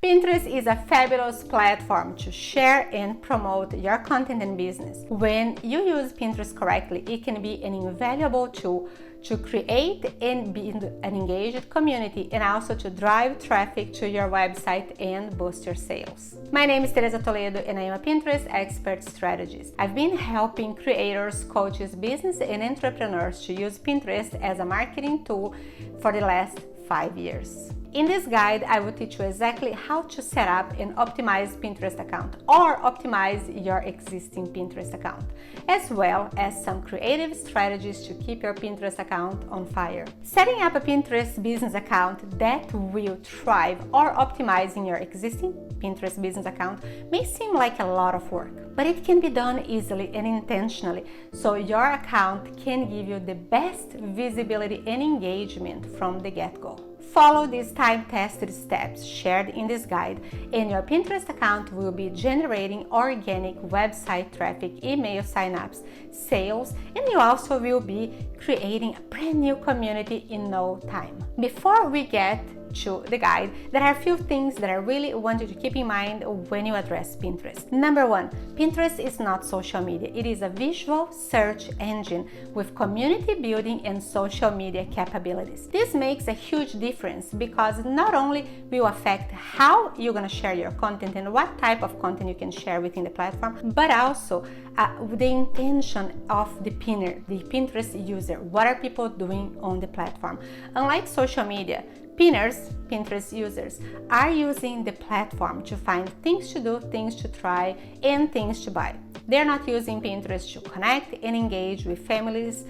Pinterest is a fabulous platform to share and promote your content and business. When you use Pinterest correctly, it can be an invaluable tool to create and build an engaged community and also to drive traffic to your website and boost your sales. My name is Teresa Toledo and I am a Pinterest expert strategist. I've been helping creators, coaches, business and entrepreneurs to use Pinterest as a marketing tool for the last 5 years. In this guide, I will teach you exactly how to set up and optimize Pinterest account or optimize your existing Pinterest account, as well as some creative strategies to keep your Pinterest account on fire. Setting up a Pinterest business account that will thrive or optimizing your existing Pinterest business account may seem like a lot of work, but it can be done easily and intentionally so your account can give you the best visibility and engagement from the get-go. Follow these time-tested steps shared in this guide and your Pinterest account will be generating organic website traffic, email signups, sales, and you also will be creating a brand new community in no time. Before we get to the guide, there are a few things that I really want you to keep in mind when you address Pinterest. Number one, Pinterest is not social media. It is a visual search engine with community building and social media capabilities. This makes a huge difference because not only will affect how you're going to share your content and what type of content you can share within the platform, but also the intention of the Pinterest user. What are people doing on the platform? Unlike social media, Pinterest users are using the platform to find things to do, things to try, and things to buy. They're not using Pinterest to connect and engage with families,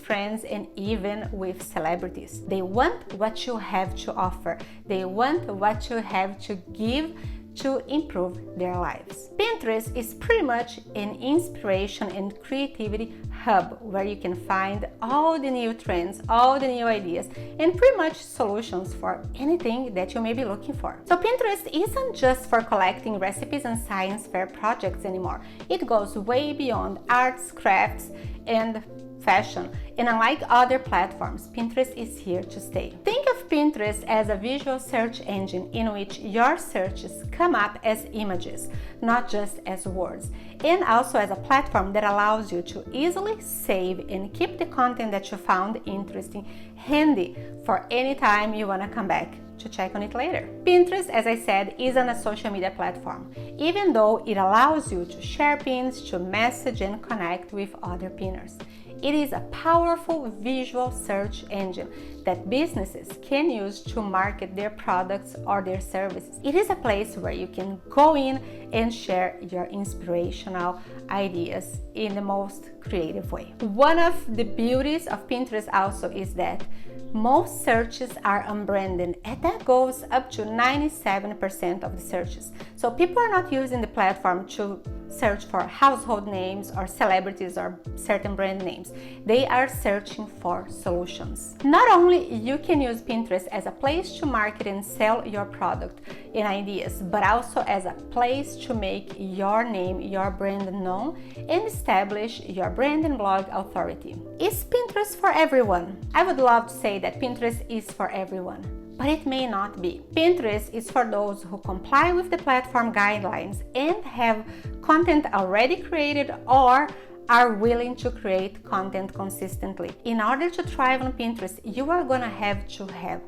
friends, and even with celebrities. They want what you have to offer. They want what you have to give to improve their lives. Pinterest is pretty much an inspiration and creativity hub where you can find all the new trends, all the new ideas, and pretty much solutions for anything that you may be looking for. So Pinterest isn't just for collecting recipes and science fair projects anymore. It goes way beyond arts, crafts, and fashion, and unlike other platforms, Pinterest is here to stay. Think of Pinterest as a visual search engine in which your searches come up as images, not just as words, and also as a platform that allows you to easily save and keep the content that you found interesting handy for any time you want to come back to check on it later. Pinterest, as I said, isn't a social media platform, even though it allows you to share pins, to message and connect with other pinners. It is a powerful visual search engine that businesses can use to market their products or their services. It is a place where you can go in and share your inspirational ideas in the most creative way. One of the beauties of Pinterest also is that most searches are unbranded, and that goes up to 97% of the searches. So people are not using the platform to search for household names or celebrities or certain brand names. They are searching for solutions. Not only you can use Pinterest as a place to market and sell your product and ideas, but also as a place to make your name, your brand known and establish your brand and blog authority. Is Pinterest for everyone? I would love to say that Pinterest is for everyone, but it may not be. Pinterest is for those who comply with the platform guidelines and have content already created or are willing to create content consistently. In order to thrive on Pinterest, you are gonna have to have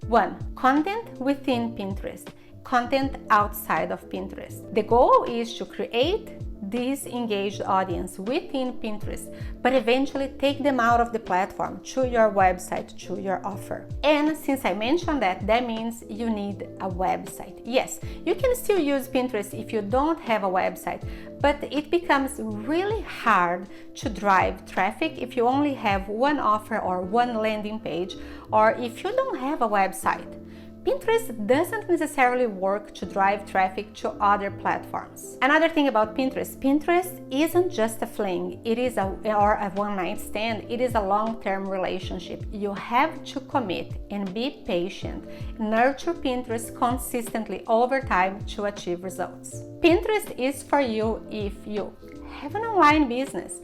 1. Content within Pinterest, content outside of Pinterest. The goal is to create this engaged audience within Pinterest, but eventually take them out of the platform to your website, to your offer. And since I mentioned that, that means you need a website. Yes, you can still use Pinterest if you don't have a website, but it becomes really hard to drive traffic if you only have one offer or one landing page, or if you don't have a website. Pinterest doesn't necessarily work to drive traffic to other platforms. Another thing about Pinterest, Pinterest isn't just a fling, or a one-night stand, it is a long-term relationship. You have to commit and be patient, nurture Pinterest consistently over time to achieve results. Pinterest is for you if you have an online business,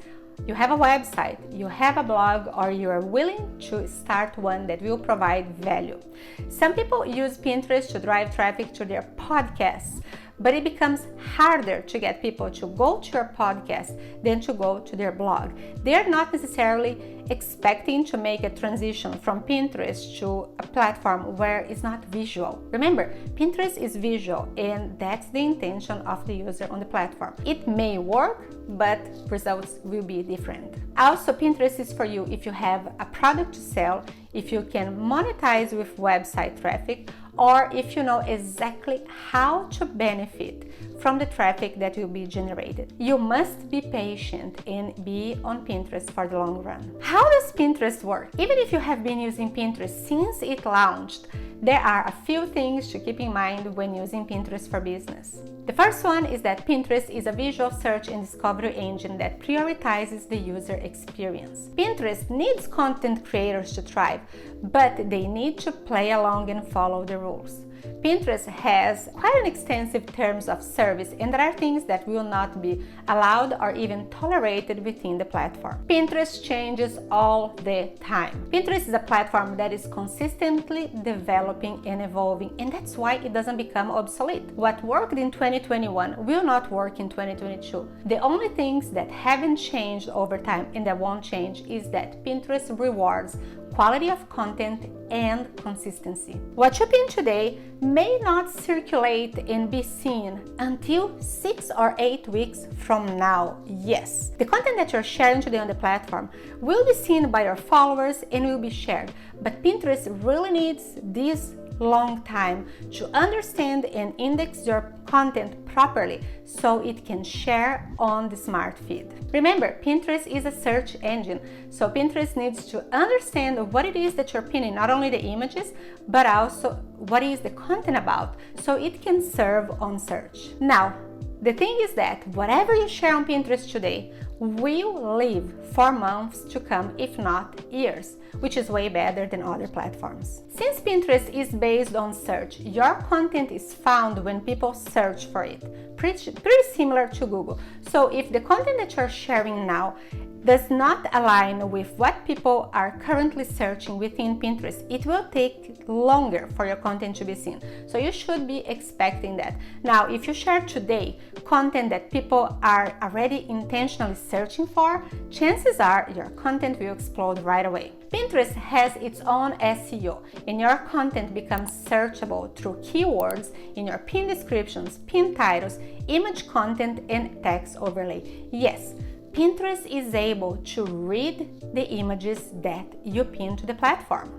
you have a website, you have a blog, or you are willing to start one that will provide value. Some people use Pinterest to drive traffic to their podcasts, but it becomes harder to get people to go to your podcast than to go to their blog. They're not necessarily expecting to make a transition from Pinterest to a platform where it's not visual. Remember, Pinterest is visual, and that's the intention of the user on the platform. It may work, but results will be different. Also, Pinterest is for you if you have a product to sell, if you can monetize with website traffic, or if you know exactly how to benefit from the traffic that will be generated. You must be patient and be on Pinterest for the long run. How does Pinterest work? Even if you have been using Pinterest since it launched, there are a few things to keep in mind when using Pinterest for business. The first one is that Pinterest is a visual search and discovery engine that prioritizes the user experience. Pinterest needs content creators to thrive, but they need to play along and follow the rules. Pinterest has quite an extensive terms of service, and there are things that will not be allowed or even tolerated within the platform. Pinterest changes all the time. Pinterest is a platform that is consistently developing and evolving, and that's why it doesn't become obsolete. What worked in 2021 will not work in 2022. The only things that haven't changed over time and that won't change is that Pinterest rewards quality of content and consistency. What you pin today may not circulate and be seen until 6 or 8 weeks from now. Yes, the content that you're sharing today on the platform will be seen by your followers and will be shared, but Pinterest really needs this long time to understand and index your content properly so it can share on the smart feed. Remember, Pinterest is a search engine, so Pinterest needs to understand what it is that you're pinning, not only the images, but also what is the content about, so it can serve on search. Now, the thing is that whatever you share on Pinterest today will live for months to come, if not years, which is way better than other platforms. Since Pinterest is based on search, your content is found when people search for it, pretty similar to Google. So if the content that you're sharing now does not align with what people are currently searching within Pinterest, it will take longer for your content to be seen. So you should be expecting that. Now, if you share today content that people are already intentionally searching for, chances are your content will explode right away. Pinterest has its own SEO, and your content becomes searchable through keywords in your pin descriptions, pin titles, image content, and text overlay. Yes, Pinterest is able to read the images that you pin to the platform.